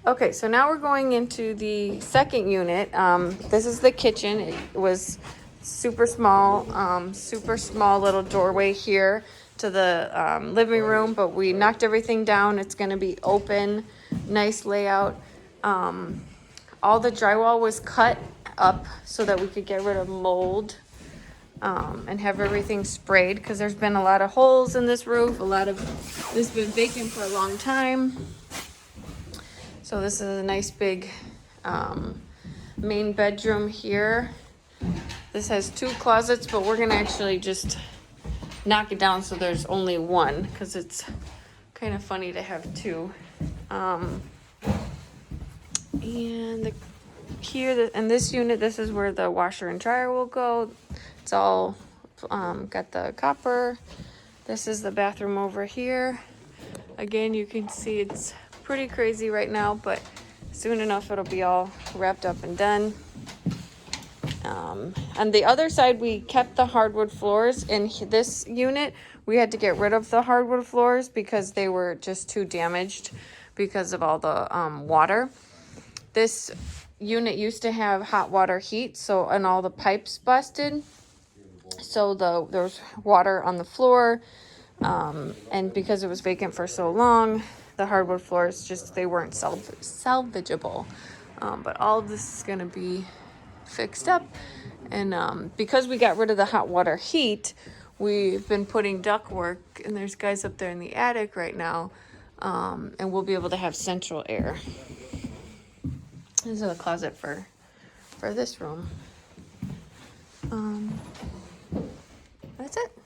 Okay, so now we're going into the second unit. This is the kitchen. It was super small little doorway here to the living room, but we knocked everything down. It's gonna be open, nice layout. All the drywall was cut up so that we could get rid of mold and have everything sprayed because there's been a lot of holes in this roof. This has been vacant for a long time. So this is a nice big main bedroom here. This has 2 closets, but we're gonna actually just knock it down so there's only one because it's kind of funny to have 2. And in this unit, this is where the washer and dryer will go. It's all got the copper. This is the bathroom over here. Again, you can see it's pretty crazy right now, but soon enough it'll be all wrapped up and done. On the other side, we kept the hardwood floors. In this unit, we had to get rid of the hardwood floors because they were just too damaged because of all the water. This unit used to have hot water heat, and all the pipes busted. So there was water on the floor, and because it was vacant for so long, the hardwood floors they weren't salvageable. But all of this is gonna be fixed up, and because we got rid of the hot water heat, we've been putting ductwork, and there's guys up there in the attic right now, and we'll be able to have central air. This is a closet for this room. That's it.